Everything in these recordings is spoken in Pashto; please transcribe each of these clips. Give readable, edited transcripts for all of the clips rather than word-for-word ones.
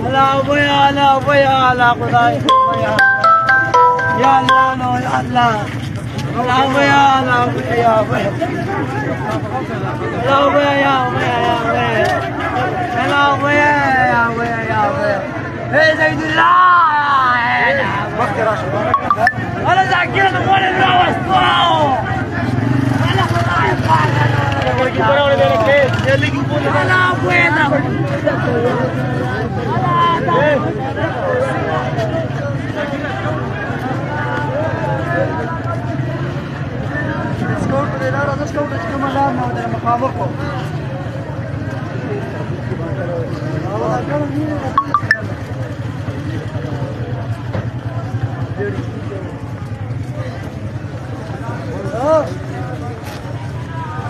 هلا ابويا هلا ابويا هلا خداي يا الله يا الله هلا ابويا هلا ابويا يا ابويا هلا ابويا يا ابويا يا ابويا هلا ابويا يا ابويا يا ابويا ايه زيد الله انا زعكير اخوان الراوس هلا ابويا Discount kamalan na wala makawak ko.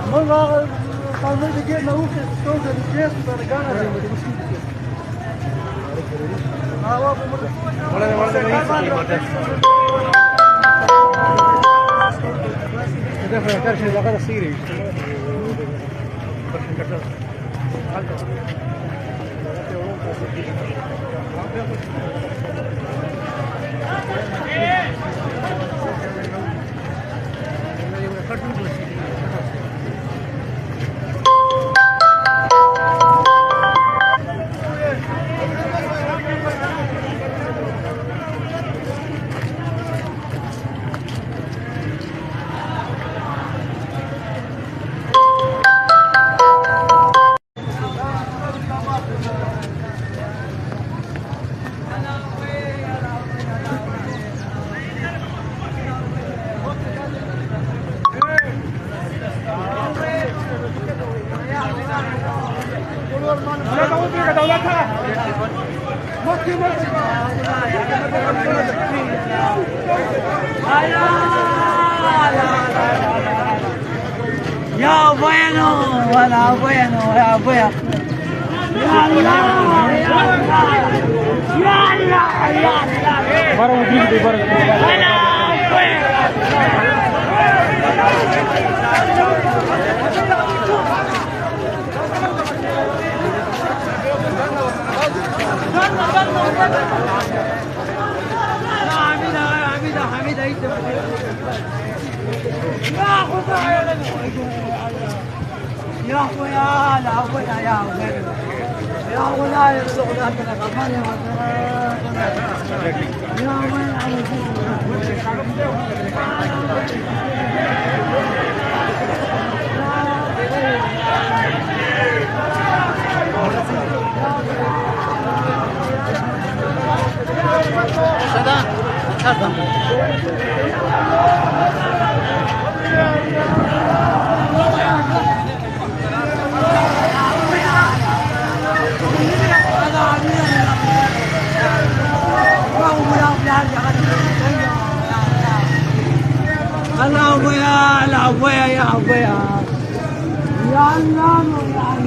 Mga kalmay bigyan na uke discount sa yes para gana. Hawa po mo. Wala na. ده في كرش الغدا السيري يا bueno ولا bueno يا bueno يا الله يا الله يا الله يا الله مرة وديك ببرد ولا حميدة يا اخويا لا اخويا يا اخويا يا اخويا يرزقنا انت كمان يا هلا ابويا هلا ابويا يا ابويا يا الله يا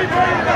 Bye.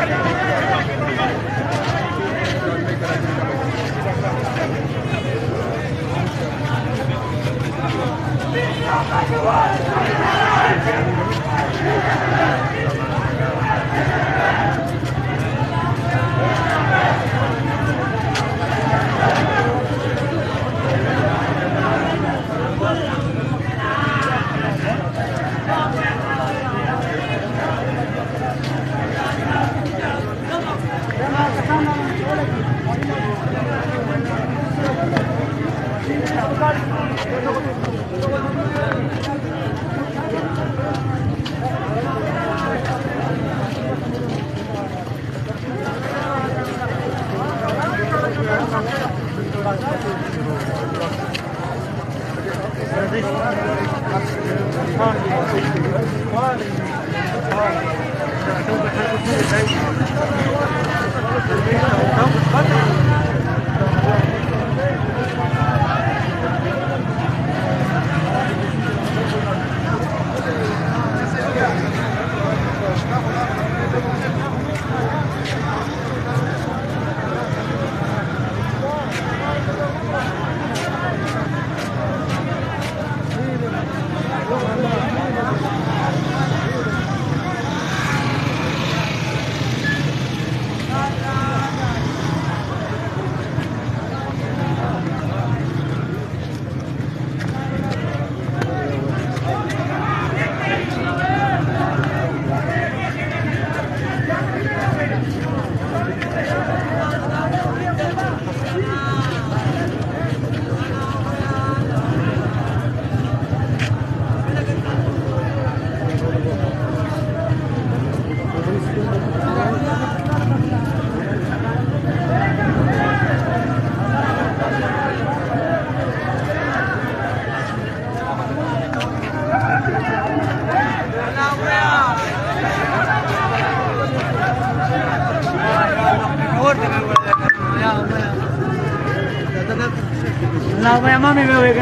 لا يا مامي بيوي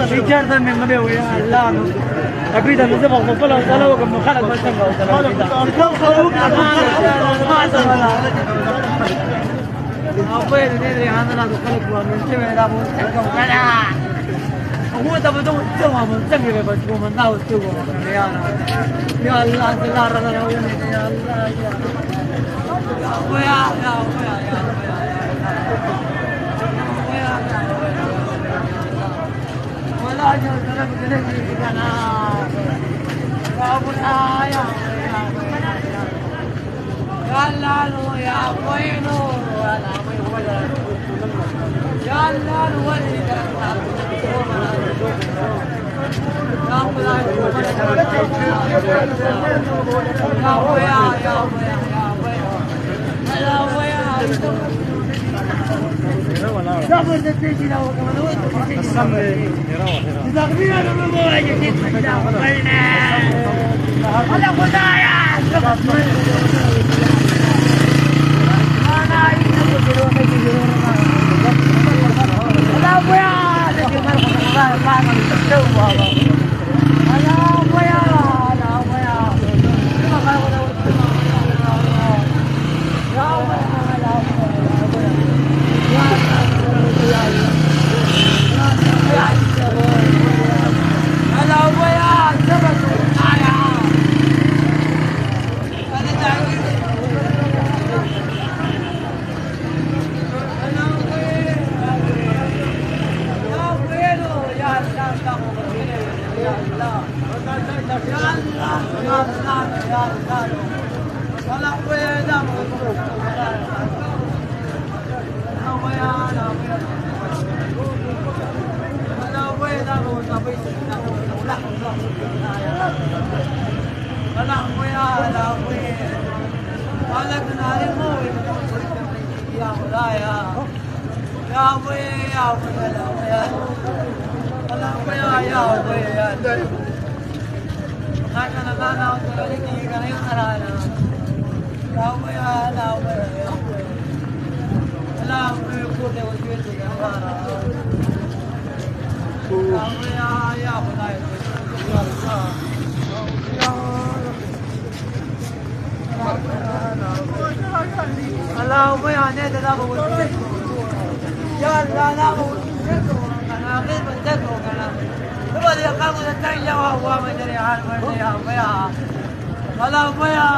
شيء من ما بيوي لا أبيد من زمان قبل أصلا وكم خلق ما شنقه أبوي ندري عندنا دخلك ومن شبه لا بنسكم كلا هو تبدو سوا من سنجي بس من ناو سوا يا الله الله رضا يا الله يا أبويا يا أبويا يا ولا جل بجلبي كنا ربنا يا الله يا وينو ولا ولا يا الله ولي اللهم يا نادي لا بقول يا الله لا بقول انا غير بتذكر انا هو اللي قالوا الثاني هو ما جري عارف يا اللهم يا